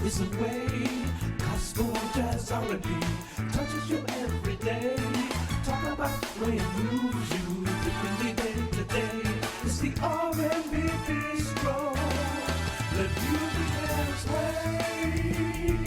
is a way. Gospel, jazz, R&B touches you every day. Talk about the way it moves you differently day to day. It's the R&B Bistro. Let music have its way.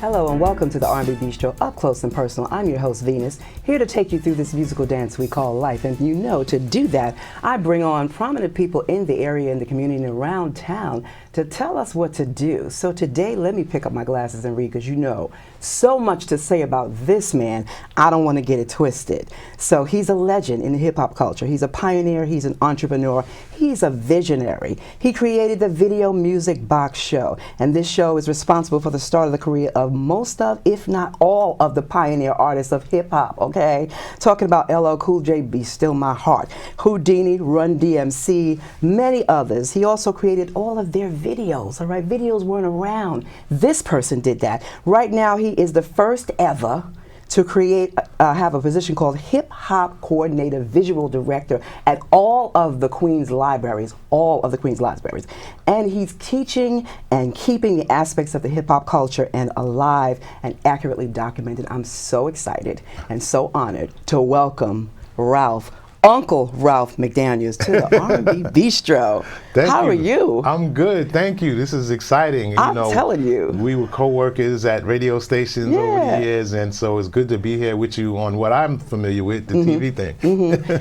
Hello and welcome to the R&B Bistro, up close and personal. I'm your host, Venus, here to take you through this musical dance we call life. And you know, to do that, I bring on prominent people in the area, in the community, and around town to tell us what to do. So today, let me pick up my glasses and read, because you know, so much to say about this man, I don't want to get it twisted. So he's a legend in the hip-hop culture. He's a pioneer, he's an entrepreneur, he's a visionary. He created the Video Music Box Show, and this show is responsible for the start of the career of most of, if not all, of the pioneer artists of hip-hop, okay? Talking about LL Cool J, Be Still My Heart, Houdini, Run DMC, many others. He also created all of their videos, all right? Videos weren't around. This person did that. Right now, he is the first ever to have a position called Hip Hop Coordinator Visual Director at all of the Queen's Libraries, And he's teaching and keeping the aspects of the hip hop culture and alive and accurately documented. I'm so excited and so honored to welcome Uncle Ralph McDaniels to the R&B Bistro. How are you? I'm good, thank you. This is exciting. I'm telling you. We were co-workers at radio stations over the years, and so it's good to be here with you on what I'm familiar with, the TV thing.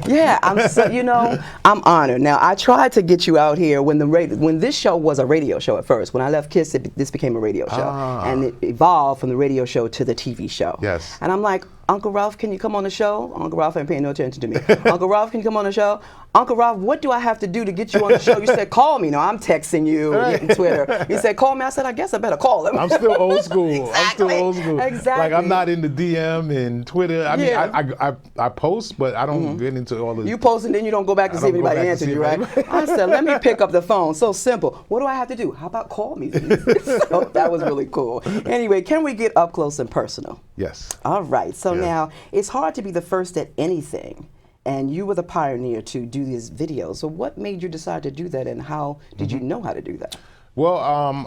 Yeah, I'm honored. Now, I tried to get you out here when this show was a radio show at first. When I left KISS, this became a radio show, and it evolved from the radio show to the TV show. Yes. And I'm like, Uncle Ralph, can you come on the show? Uncle Ralph ain't paying no attention to me. Uncle Ralph, can you come on the show? Uncle Ralph, what do I have to do to get you on the show? You said, call me. No, I'm texting you, getting Twitter. You said, call me. I said, I guess I better call him. I'm still old school. Exactly. I'm still old school. Exactly. Like, I'm not in the DM and Twitter. I mean, I post, but I don't get into all the... You post and then you don't go back and see if anybody answered you, right? I said, let me pick up the phone. So simple. What do I have to do? How about call me? So that was really cool. Anyway, can we get up close and personal? Yes. All right. So now, it's hard to be the first at anything. And you were the pioneer to do these videos. So what made you decide to do that, and how did you know how to do that? Well,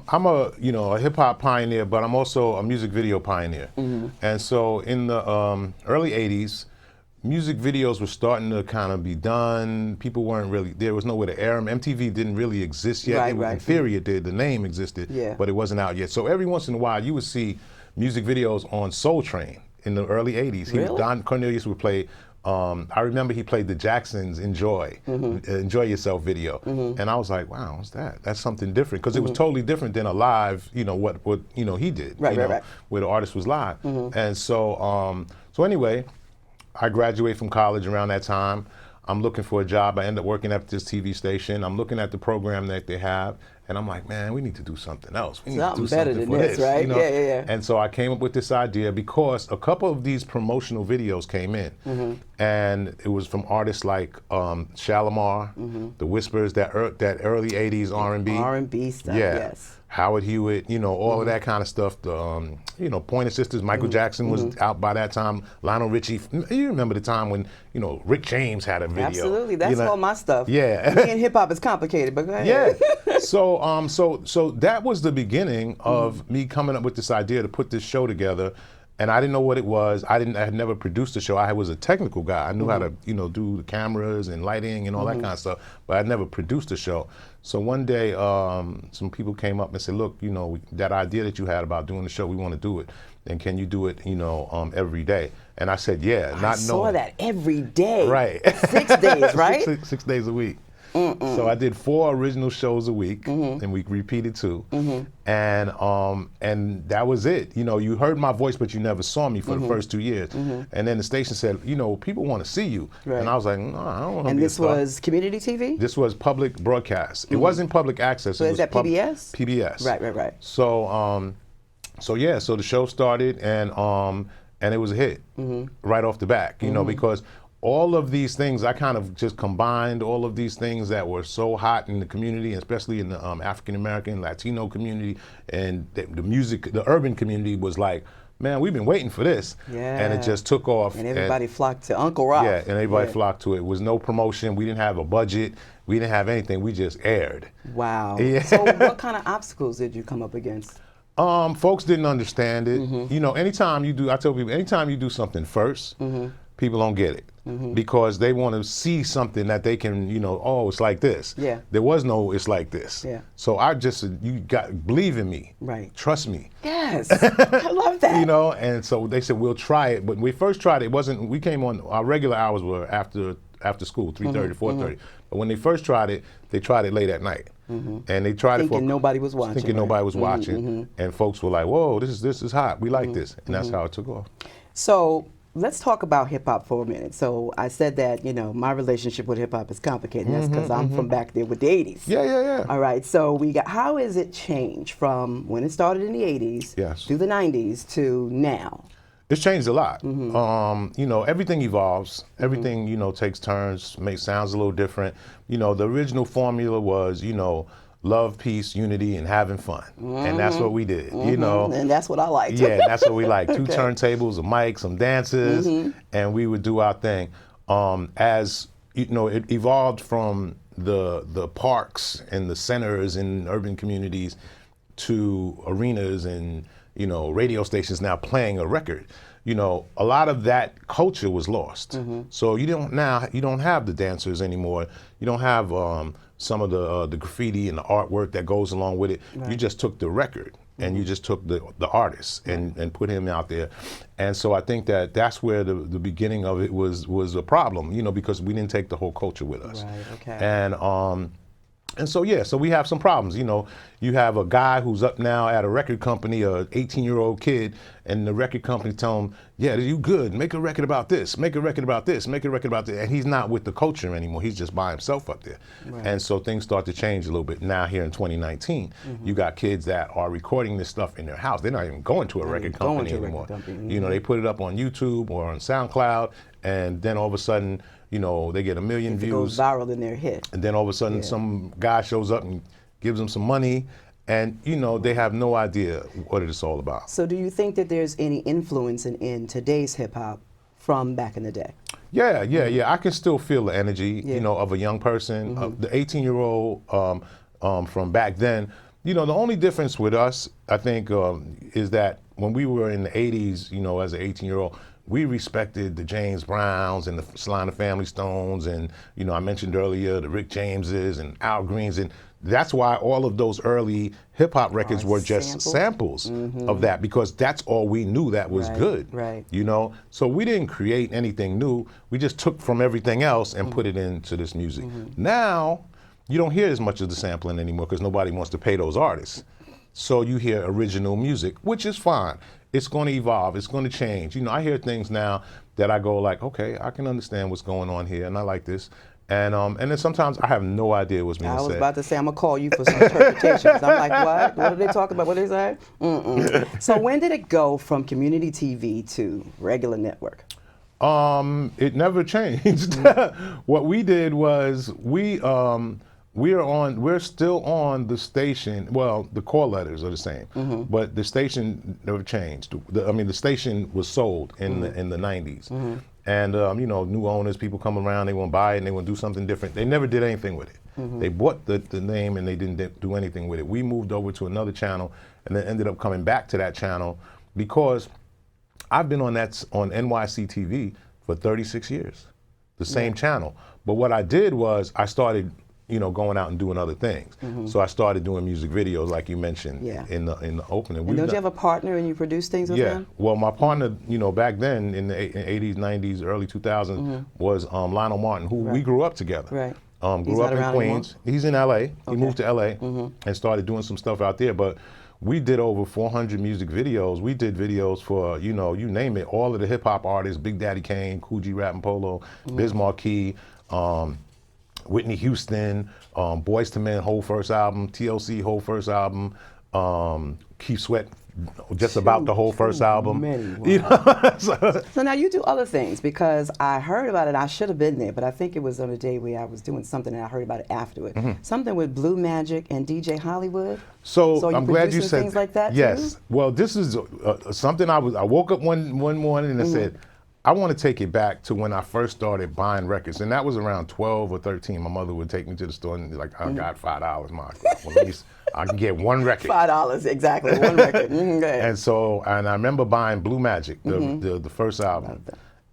I'm a hip hop pioneer, but I'm also a music video pioneer. And so in the early '80s, music videos were starting to kind of be done. People weren't really, there was nowhere to air them. MTV didn't really exist yet. In theory it did, the name existed, but it wasn't out yet. So every once in a while you would see music videos on Soul Train in the early '80s. Really? Don Cornelius would play, I remember he played the Jacksons' Enjoy Yourself video. And I was like, wow, what's that? That's something different, because it was totally different than a live, what he did, where the artist was live. And so, so anyway, I graduated from college around that time. I'm looking for a job. I end up working at this TV station. I'm looking at the program that they have, and I'm like, man, we need to do something else. We need to do better something than for this, right? Yeah. And so I came up with this idea because a couple of these promotional videos came in, and it was from artists like Shalimar, The Whispers, that early '80s R&B. R&B stuff, yes. Howard Hewitt, all of that kind of stuff. The, Pointer Sisters, Michael Jackson was out by that time. Lionel Richie, you remember the time when, Rick James had a video. Absolutely, that's all my stuff. Yeah. Me and hip hop is complicated, but go ahead. Yeah. So that was the beginning of me coming up with this idea to put this show together. And I didn't know what it was. I had never produced a show. I was a technical guy. I knew how to, do the cameras and lighting and all that kind of stuff, but I'd never produced a show. So one day, some people came up and said, look, that idea that you had about doing the show, we want to do it. And can you do it, every day? And I said, yeah. I saw that every day. Right. 6 days, right? Six days a week. So I did 4 original shows a week, and we repeated 2, and that was it. You heard my voice, but you never saw me for the first 2 years. And then the station said, people want to see you, and I was like, no, I don't want to. And be this a star. was community TV. This was public broadcast. It wasn't public access. So it is was that PBS? PBS. Right. So, so the show started, and it was a hit right off the back. Because all of these things, I kind of just combined all of these things that were so hot in the community, especially in the African American, Latino community, and the music, the urban community was like, man, we've been waiting for this. Yeah. And it just took off. And everybody flocked to Uncle Ralph. Yeah, and everybody flocked to it. It was no promotion. We didn't have a budget. We didn't have anything. We just aired. Wow. Yeah. So what kind of obstacles did you come up against? Folks didn't understand it. You know, anytime you do, I tell people, anytime you do something first, people don't get it. Because they want to see something that they can, you know, oh, it's like this. Yeah. There was no, it's like this. Yeah. So I just, believe in me. Right. Trust me. Yes. I love that. You know, and so they said, we'll try it. But when we first tried it, we came on, our regular hours were after school, 3:30 to 4:30. But when they first tried it, they tried it late at night. And they tried Thinking it for nobody was watching. thinking nobody was watching, and folks were like, "Whoa, this is hot. We like this," and that's how it took off. So let's talk about hip hop for a minute. So I said that, you know, my relationship with hip hop is complicated. That's because I'm from back there with the 80s. Yeah. All right. So how has it changed from when it started in the 80s to the 90s to now? It's changed a lot. You know, everything evolves. Everything, you know, takes turns, sounds a little different. You know, the original formula was, you know, love, peace, unity, and having fun. And that's what we did, you know. And that's what I liked. Yeah, that's what we liked. Two turntables, a mic, some dances, and we would do our thing. As, you know, it evolved from the parks and the centers in urban communities to arenas and, you know, radio stations now playing a record. You know, a lot of that culture was lost. So you don't have the dancers anymore. You don't have some of the graffiti and the artwork that goes along with it. You just took the record and you just took the artist and put him out there. And so I think that's where the beginning of it was a problem, you know, because we didn't take the whole culture with us. Right, okay. And so, yeah, so we have some problems. You know, you have a guy who's up now at a record company, a 18-year-old kid, and the record company tell him, yeah, you good, make a record about this, make a record about this, make a record about that. And he's not with the culture anymore. He's just by himself up there. Right. And so things start to change a little bit. Now here in 2019, you got kids that are recording this stuff in their house. They're not even going to a record company anymore. You know, they put it up on YouTube or on SoundCloud, and then all of a sudden, you know, they get 1 million views. It goes viral, then they're hit. And then all of a sudden some guy shows up and gives them some money, and, you know, they have no idea what it's all about. So do you think that there's any influence in today's hip hop from back in the day? Yeah. I can still feel the energy, you know, of a young person, the 18-year-old from back then. You know, the only difference with us, I think, is that when we were in the 80s, you know, as an 18-year-old, we respected the James Browns and the Sly and the Family Stones, and, you know, I mentioned earlier the Rick Jameses and Al Greens, and that's why all of those early hip hop records were just samples of that, because that's all we knew that was good. Right. You know, so we didn't create anything new. We just took from everything else and put it into this music. Now, you don't hear as much of the sampling anymore because nobody wants to pay those artists. So you hear original music, which is fine. It's going to evolve. It's going to change. You know, I hear things now that I go like, okay, I can understand what's going on here, and I like this. And then sometimes I have no idea what's being said. I was about to say, I'm going to call you for some interpretations. I'm like, what? What are they talking about? What did they say? So when did it go from community TV to regular network? It never changed. What we did was we're still on the station. Well, the call letters are the same, but the station never changed. The station was sold in the 90s, and you know, new owners, people come around, they want to buy it and they want to do something different. They never did anything with it. They bought the name and they didn't do anything with it. We moved over to another channel and then ended up coming back to that channel because I've been on NYC TV for 36 years, the same channel. But what I did was I started, you know, going out and doing other things. So I started doing music videos, like you mentioned in the opening. And don't you have a partner and you produce things with them? Well, my partner, you know, back then in the 80s, 90s, early 2000s was Lionel Martin, who we grew up together. Right. Grew up in Queens. He's in LA. He moved to LA and started doing some stuff out there. But we did over 400 music videos. We did videos for, you know, you name it, all of the hip hop artists, Big Daddy Kane, Kool G Rap and Polo, Biz Markie, Whitney Houston, Boyz II Men whole first album, TLC whole first album, Keith Sweat just about the whole first album. Many, wow. You know? So now you do other things, because I heard about it. I should have been there, but I think it was on a day where I was doing something and I heard about it afterward. Something with Blue Magic and DJ Hollywood. So are you I'm glad you producing said things like that yes. too? Well, this is something I woke up one morning and I said, I want to take it back to when I first started buying records, and that was around 12 or 13. My mother would take me to the store and be like, I got $5, Mark. Well, at least I can get one record. $5, exactly, one record. And so, and I remember buying Blue Magic, the first album,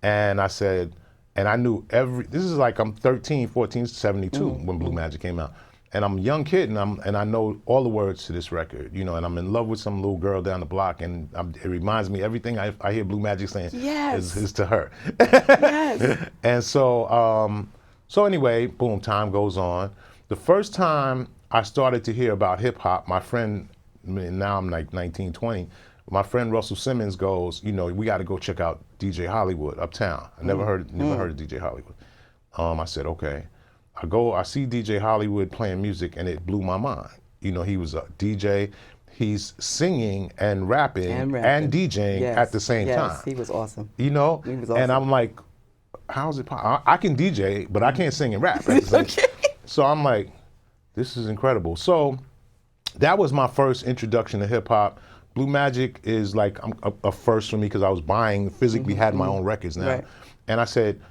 and I said, and I knew this is like I'm 13, 14, 72 when Blue Magic came out. And I'm a young kid, and I know all the words to this record, you know, and I'm in love with some little girl down the block, and it reminds me everything I hear Blue Magic saying is to her. Yes. And so anyway, boom, time goes on. The first time I started to hear about hip hop, my friend, now I'm like 19, 20, my friend Russell Simmons goes, you know, we got to go check out DJ Hollywood uptown. I never heard of DJ Hollywood. I said, okay. I see DJ Hollywood playing music, and it blew my mind. You know, he was a DJ, he's singing and rapping and DJing at the same time. Yes, he was awesome. You know? He was awesome. And I'm like, how's it possible? I can DJ, but I can't sing and rap at the same time. So I'm like, this is incredible. So that was my first introduction to hip hop. Blue Magic is like a first for me, because I was buying, physically had my own records now. Right. And I said,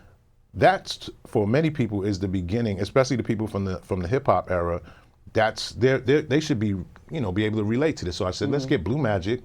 that's for many people is the beginning, especially the people from the hip hop era. That's they should be, you know, be able to relate to this. So I said, let's get Blue Magic,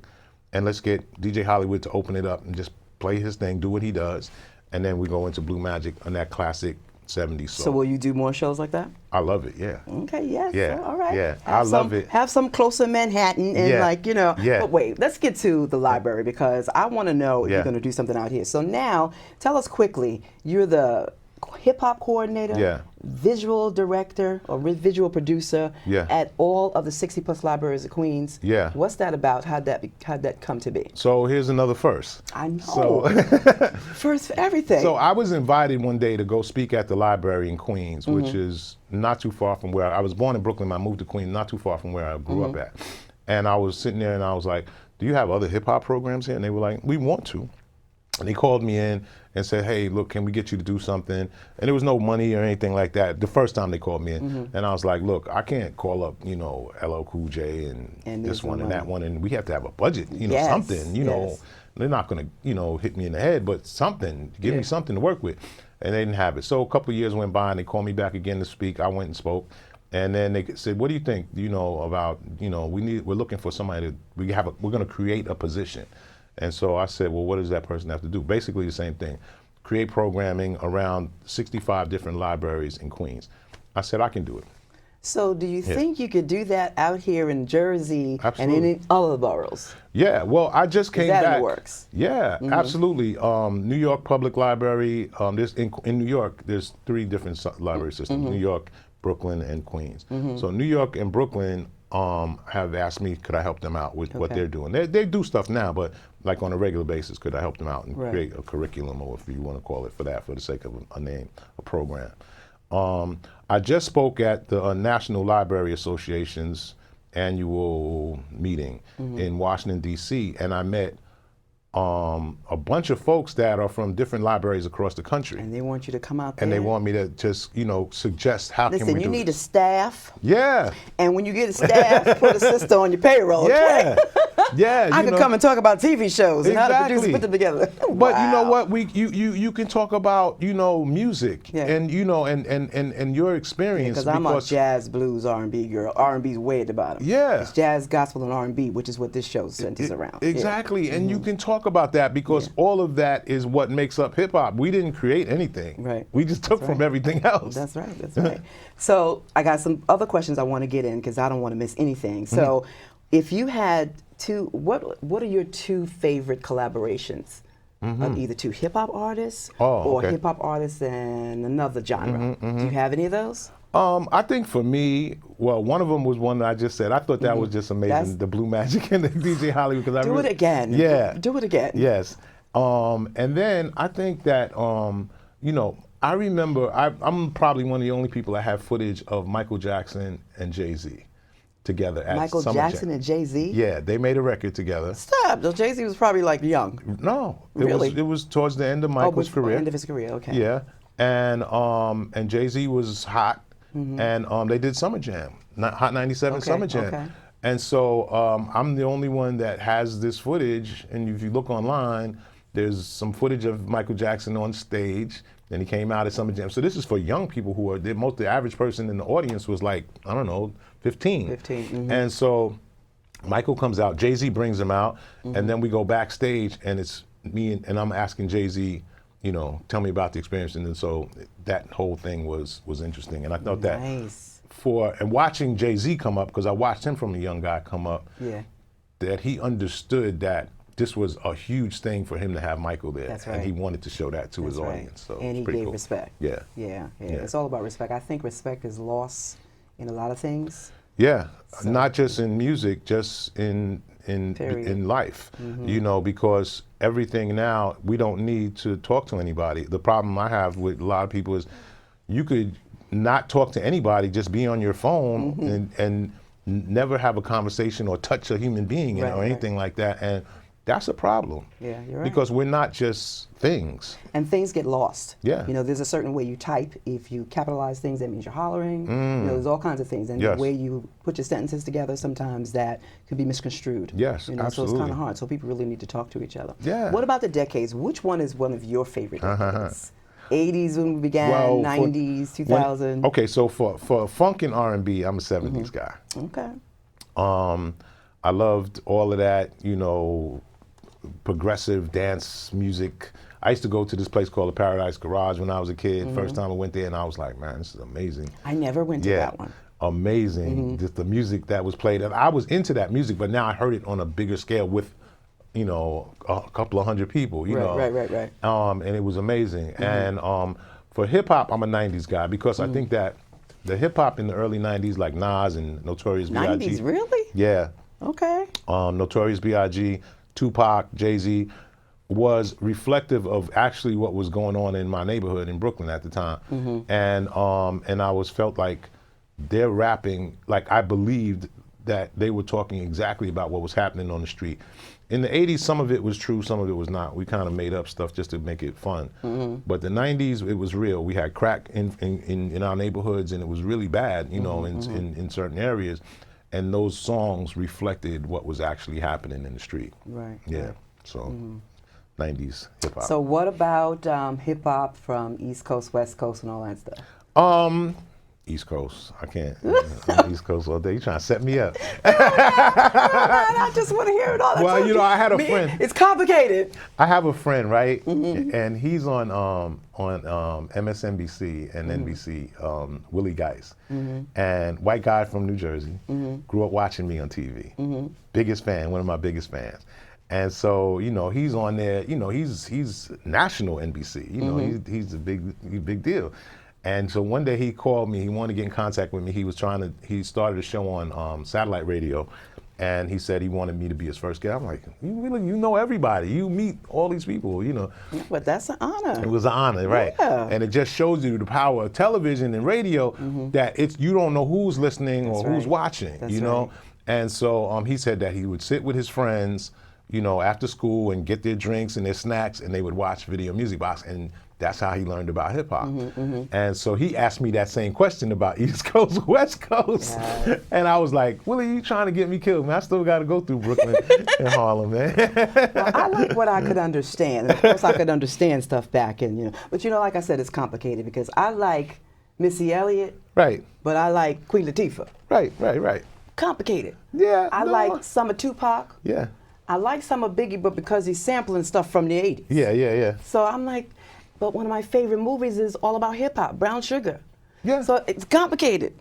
and let's get DJ Hollywood to open it up and just play his thing, do what he does, and then we go into Blue Magic on that classic 70s soul. So will you do more shows like that? I love it, yeah. Okay, yes. Yeah, All right. yeah, I love it. Have some closer Manhattan and like, you know. Yeah. But wait, let's get to the library, because I want to know if you're going to do something out here. So now, tell us quickly, you're the hip hop coordinator, visual director or visual producer at all of the 60+ libraries of Queens. Yeah. What's that about? How'd that come to be? So here's another first. I know. So first for everything. So I was invited one day to go speak at the library in Queens, which is not too far from where I was born in Brooklyn. I moved to Queens, not too far from where I grew up at. And I was sitting there and I was like, do you have other hip hop programs here? And they were like, we want to. And they called me in and said, hey, look, can we get you to do something? And there was no money or anything like that. The first time they called me in. And I was like, look, I can't call up, you know, LL Cool J and this one and that one. And we have to have a budget, you know, something, you know. They're not going to, you know, hit me in the head, but something, give me something to work with. And they didn't have it. So a couple of years went by and they called me back again to speak. I went and spoke. And then they said, what do you think, you know, about, you know, we're looking for somebody we're going to create a position. And so I said, well, what does that person have to do? Basically the same thing. Create programming around 65 different libraries in Queens. I said, I can do it. So do you think you could do that out here in Jersey Absolutely. and in other boroughs? Yeah, well, I just came back. Is that in the works? Yeah, absolutely. New York Public Library, in New York, there's 3 different library systems, New York, Brooklyn, and Queens. So New York and Brooklyn have asked me, could I help them out with what they're doing? They do stuff now, but like on a regular basis, could I help them out and create a curriculum, or if you want to call it for the sake of a name, a program. I just spoke at the National Library Association's annual meeting in Washington, D.C., and I met a bunch of folks that are from different libraries across the country. And they want you to come out there. And they want me to just, you know, suggest how can we do it. Listen, you need a staff. Yeah. And when you get a staff, put a sister on your payroll. Yeah. Yeah. I can come and talk about TV shows and how to produce and put them together. But you know what? You can talk about, you know, music and, you know, and your experience. Because I'm a jazz, blues, R&B girl. R&B's way at the bottom. Yeah. It's jazz, gospel, and R&B, which is what this show centers around. Exactly. And you can talk about that because all of that is what makes up hip hop. We didn't create anything. Right. We just took from everything else. That's right. That's right. So I got some other questions I want to get in because I don't want to miss anything. So if you had what are your 2 favorite collaborations of either 2 hip hop artists or hip hop artists and another genre? Do you have any of those? I think for me, well, one of them was one that I just said. I thought that was just amazing, the Blue Magic and the DJ Hollywood. Because do it again. Yeah. Do it again. Yes. And then I think that, you know, I remember, I'm probably one of the only people that have footage of Michael Jackson and Jay-Z. together at Michael Summer Jackson Jam. and Jay-Z? Yeah, they made a record together. Stop. So Jay-Z was probably like young. No, Really? it was towards the end of Michael's career. End of his career, okay. Yeah, and Jay-Z was hot, and they did Summer Jam, Hot 97 Okay, Summer Jam. okay. And so I'm the only one that has this footage, and if you look online, there's some footage of Michael Jackson on stage, then he came out at Summer Jam. So this is for young people who are, the average person in the audience was like, I don't know, 15. 15, And so Michael comes out, Jay-Z brings him out, and then we go backstage, and it's me, and I'm asking Jay-Z, you know, tell me about the experience. And then so that whole thing was interesting. And I thought that and watching Jay-Z come up, because I watched him from a young guy come up, that he understood that this was a huge thing for him to have Michael there. That's right. And he wanted to show that to his audience. So and he gave respect. Yeah. Yeah. It's all about respect. I think respect is lost in a lot of things. Yeah, not just in music, just in life. You know, because everything now, we don't need to talk to anybody. The problem I have with a lot of people is you could not talk to anybody, just be on your phone and never have a conversation or touch a human being or anything like that. And that's a problem. Yeah, you're right. Because we're not just things. And things get lost. Yeah. You know, there's a certain way you type. If you capitalize things, that means you're hollering. You know, there's all kinds of things. And the way you put your sentences together, sometimes that could be misconstrued. Yes, you know, absolutely. So it's kind of hard. So people really need to talk to each other. Yeah. What about the decades? Which one is one of your favorite decades? 80s when we began, 90s, 2000. Okay, so for funk and R&B, I'm a 70s guy. Okay. I loved all of that, you know, progressive dance music. I used to go to this place called the Paradise Garage when I was a kid. First time I went there, and I was like, man, this is amazing. I never went to that one. Amazing. Just the music that was played. And I was into that music, but now I heard it on a bigger scale with, you know, a couple of hundred people, you know. Right. And it was amazing. And for hip hop, I'm a 90s guy, because I think that the hip hop in the early 90s, like Nas and Notorious B.I.G. 90s, really? Yeah. Okay. Notorious B.I.G., Tupac, Jay-Z, was reflective of actually what was going on in my neighborhood in Brooklyn at the time. And I felt like their rapping, like I believed that they were talking exactly about what was happening on the street. In the 80s, some of it was true, some of it was not. We kind of made up stuff just to make it fun. But the 90s, it was real. We had crack in our neighborhoods, and it was really bad, you know, in certain areas. And those songs reflected what was actually happening in the street. Right. Yeah. So 90s hip hop. So what about hip hop from East Coast, West Coast, and all that stuff? East Coast. I can't. I'm East Coast all day. You trying to set me up? I just want to hear it all. Well, you know, I had a friend. It's complicated. I have a friend, right? And he's on MSNBC and NBC, Willie Geist. And white guy from New Jersey, grew up watching me on TV. Biggest fan, one of my biggest fans. And so, you know, he's on there, you know, he's national NBC, you know, he's a big deal. And so one day he called me, he wanted to get in contact with me. He started a show on satellite radio, and he said he wanted me to be his first guest. I'm like, you know everybody, you meet all these people, you know. Yeah, but that's an honor. It was an honor, right? Yeah. And it just shows you the power of television and radio, that you don't know who's listening or who's watching, you know. And so he said that he would sit with his friends, you know, after school and get their drinks and their snacks, and they would watch Video Music Box, and that's how he learned about hip hop. And so he asked me that same question about East Coast, West Coast. Yeah. And I was like, Willie, you trying to get me killed, man? I still got to go through Brooklyn and Harlem, man. Well, I like what I could understand. And of course, I could understand stuff back in, you know. But you know, like I said, it's complicated because I like Missy Elliott. Right. But I like Queen Latifah. Right. Complicated. Yeah. I like some of Tupac. Yeah. I like some of Biggie, but because he's sampling stuff from the 80s. Yeah. So I'm like, but one of my favorite movies is all about hip hop, Brown Sugar. Yeah. So it's complicated.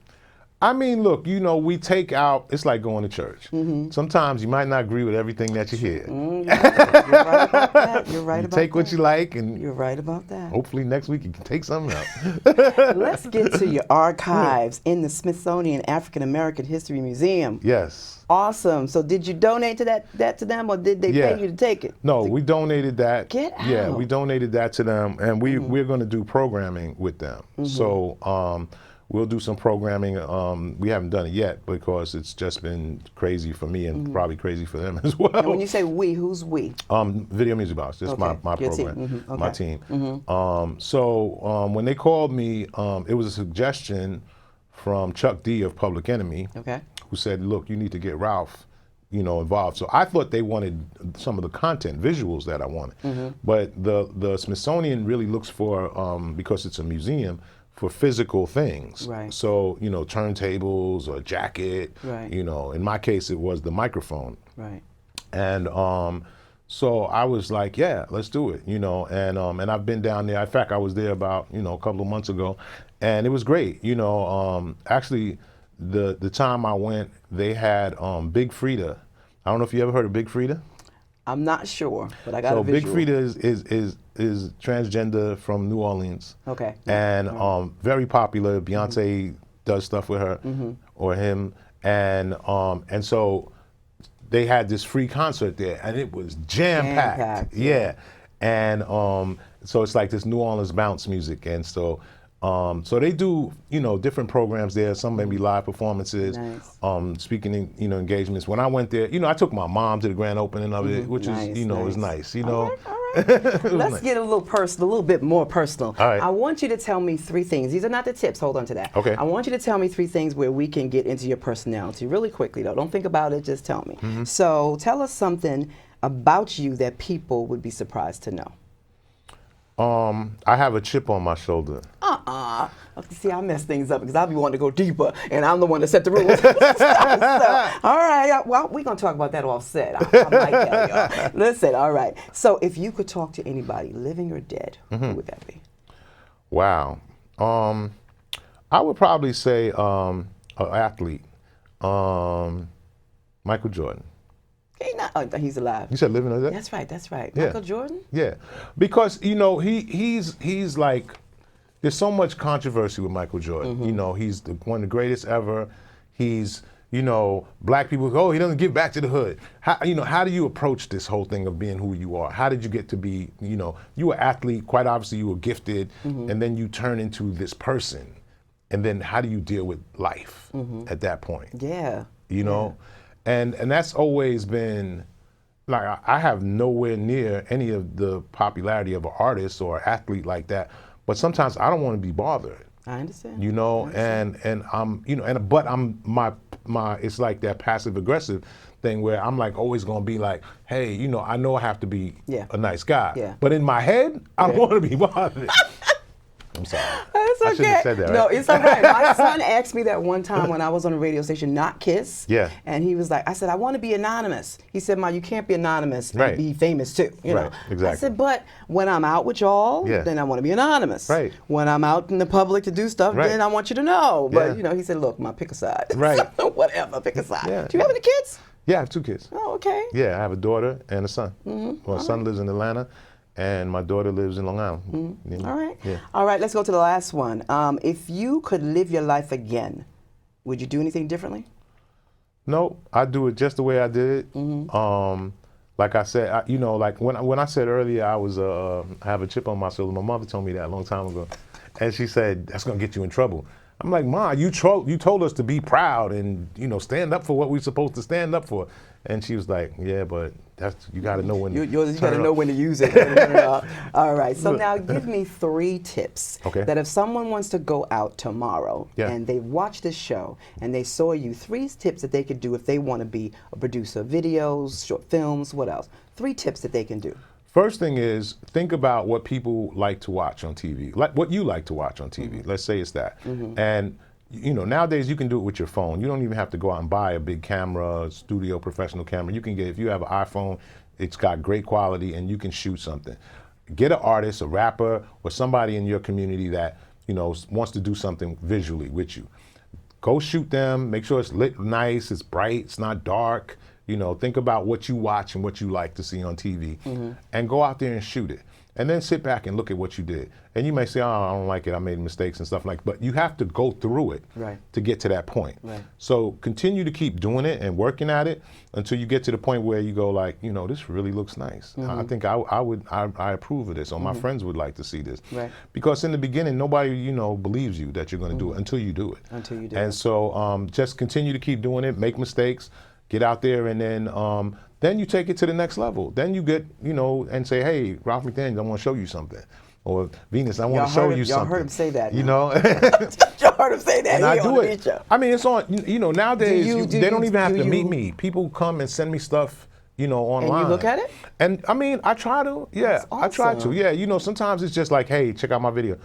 I mean, look, you know, we take out, it's like going to church. Sometimes you might not agree with everything that you hear. You're right about that. You're right about that. Take what you like, and you're right about that. Hopefully next week you can take something out. Let's get to your archives in the Smithsonian African American History Museum. Yes. Awesome. So did you donate to that to them, or did they pay you to take it? No, we donated that. Get out. Yeah, we donated that to them, and we're going to do programming with them. So we'll do some programming. We haven't done it yet because it's just been crazy for me and probably crazy for them as well. And when you say we, who's we? Video Music Box, just Okay. my Your program, team. Okay. my team. When they called me, it was a suggestion from Chuck D of Public Enemy, Okay. who said, look, you need to get Ralph, involved. So I thought they wanted some of the content, visuals that I wanted. But the Smithsonian really looks for, because it's a museum, for physical things. Right. So, turntables or a jacket, Right. in my case it was the microphone. Right. And so I was like, yeah, let's do it, and I've been down there. In fact, I was there about, a couple of months ago, and it was great. Actually, the time I went, they had Big Frida. I don't know if you ever heard of Big Frida. I'm not sure, but I got So a visual. Big Frida is transgender from New Orleans. Okay. And very popular. Beyonce does stuff with her or him, and so they had this free concert there, and it was jam-packed. Jam-packed, Yeah. And so it's like this New Orleans bounce music, and so they do, different programs there. Some maybe live performances, Nice. speaking, engagements. When I went there, I took my mom to the grand opening of it, which Nice, is, was nice. All right. It was Let's nice. get a little personal, a little bit more personal. All right. I want you to tell me 3 things. These are not the tips. Hold on to that. Okay. I want you to tell me 3 things where we can get into your personality really quickly, though. Don't think about it. Just tell me. So tell us something about you that people would be surprised to know. I have a chip on my shoulder. See, I mess things up because I'll be wanting to go deeper, and I'm the one that set the rules. So, all right, well, we're going to talk about that offset. I might tell y'all. Listen, all right. So if you could talk to anybody, living or dead, who would that be? Wow. I would probably say an athlete, Michael Jordan. He's alive. You said living or dead? That's right, that's right. Yeah. Michael Jordan? Yeah, because he's like, there's so much controversy with Michael Jordan. He's one of the greatest ever. He's black people go, oh, he doesn't give back to the hood. How do you approach this whole thing of being who you are? How did you get to be, you were an athlete, quite obviously you were gifted, and then you turn into this person, and then how do you deal with life at that point? Yeah. And that's always been, like, I have nowhere near any of the popularity of an artist or athlete like that, but sometimes I don't want to be bothered. I understand. And I'm, but I'm my it's like that passive aggressive thing where I'm like always gonna be like, hey, I know I have to be a nice guy, Yeah. but in my head, I don't want to be bothered. I'm sorry. It's I okay. shouldn't have said that, right? No, it's all right. My son asked me that one time when I was on a radio station, not Kiss. Yeah. And he was like, I said, I want to be anonymous. He said, Ma, you can't be anonymous and Right. be famous too. You Right, know? exactly. I said, but when I'm out with y'all, Yeah. then I want to be anonymous. Right. When I'm out in the public to do stuff, Right. then I want you to know. But Yeah. he said, look, Ma, pick a side. Right. Whatever, pick a side. Yeah. Do you have any kids? Yeah, I have 2 kids. Oh, okay. Yeah, I have a daughter and a son. My son lives in Atlanta, and my daughter lives in Long Island. All right. Yeah. All right, let's go to the last one. If you could live your life again, would you do anything differently? No, I do it just the way I did it. Like I said, like when I said earlier I was I have a chip on my shoulder. My mother told me that a long time ago, and she said that's gonna get you in trouble. I'm like, Ma, you told us to be proud and stand up for what we're supposed to stand up for. And she was like, yeah, but you got to know when You to got to know when to use it. All right. So now give me 3 tips Okay. that if someone wants to go out tomorrow and they watch this show and they saw you, 3 tips that they could do if they want to be a producer of videos, short films, what else? 3 tips that they can do. First thing is, think about what people like to watch on TV, like what you like to watch on TV. Let's say it's that. And nowadays you can do it with your phone. You don't even have to go out and buy a big camera, studio professional camera. You can get, if you have an iPhone, it's got great quality and you can shoot something. Get an artist, a rapper, or somebody in your community that, wants to do something visually with you. Go shoot them, make sure it's lit nice, it's bright, it's not dark, You know, think about what you watch and what you like to see on TV, and go out there and shoot it. And then sit back and look at what you did. And you may say, oh, I don't like it, I made mistakes and stuff like that. But you have to go through it to get to that point. So continue to keep doing it and working at it until you get to the point where you go like, you know, this really looks nice. I think I approve of this, or my friends would like to see this. Because in the beginning, nobody, you know, believes you that you're going to do it until you do it. And so just continue to keep doing it, make mistakes, get out there, and then you take it to the next level. Then you get, you know, and say, hey, Ralph McDaniels, I want to show you something. Or Venus, I want to show you something. Y'all heard him say that. You know? Y'all heard him say that. And I do it. I mean, it's on, you know, nowadays, they don't even have to meet me. People come and send me stuff, you know, online. And you look at it? And I mean, I try to, yeah. Awesome. I try to, yeah. You know, sometimes it's just like, hey, check out my video.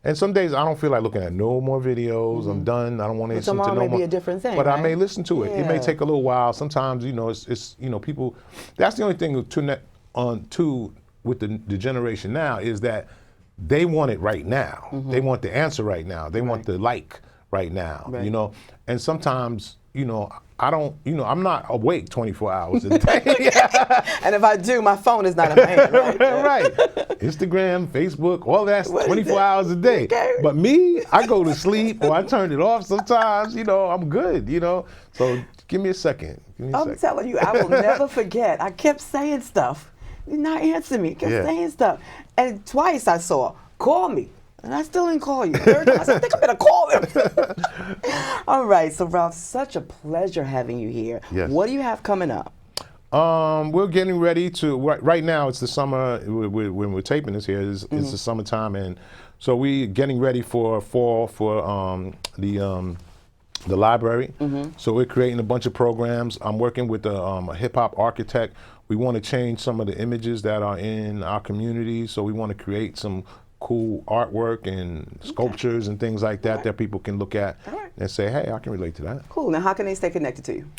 And some days I don't feel like looking at no more videos. I'm done. I don't want to listen to no more. Tomorrow may be a different thing, but right? I may listen to it. It may take a little while. Sometimes, you know, it's you know, people. That's the only thing with the generation now is that they want it right now. They want the answer right now. They want the like right now. You know, and sometimes, you know, I don't, you know, I'm not awake 24 hours a day. And if I do, my phone is not in my hand, right? Right. Instagram, Facebook, all that's 24 hours a day. But me, I go to sleep or I turn it off sometimes, you know, I'm good, you know. So give me a second. I'm telling you, I will never forget. I kept saying stuff. You're not answering me. I kept saying stuff. And twice I saw, call me. And I still didn't call you. Third time, I said, I think I better call him. All right, so Ralph, such a pleasure having you here. Yes. What do you have coming up? We're getting ready to, right now it's the summer, when we're taping this here, it's the summertime, and so we're getting ready for fall for the library. So we're creating a bunch of programs. I'm working with a hip hop architect. We want to change some of the images that are in our community, so we want to create some cool artwork and sculptures and things like that that people can look at and say, hey, I can relate to that. Cool. Now, how can they stay connected to you?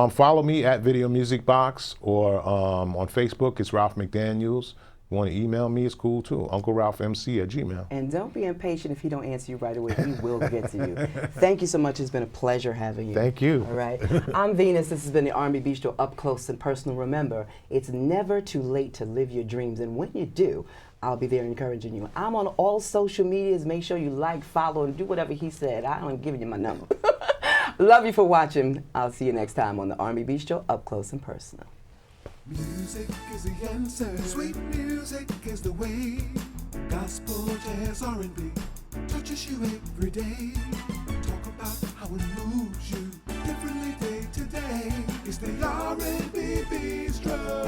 Follow me at Video Music Box, or on Facebook, it's Ralph McDaniels. You want to email me, it's cool too. UncleRalphMC@gmail. And don't be impatient if he don't answer you right away. He will get to you. Thank you so much. It's been a pleasure having you. Thank you. Uh, All right. I'm Venus. This has been the R&B Bistro Up Close and Personal. Remember, it's never too late to live your dreams. And when you do, I'll be there encouraging you. I'm on all social medias. Make sure you like, follow, and do whatever he said. I ain't giving you my number. Love you for watching. I'll see you next time on the R&B Bistro Up Close and Personal. Music is the answer. Sweet music is the way. Gospel, jazz, R&B touches you every day. Talk about how it moves you differently day to day. It's the R&B Bistro.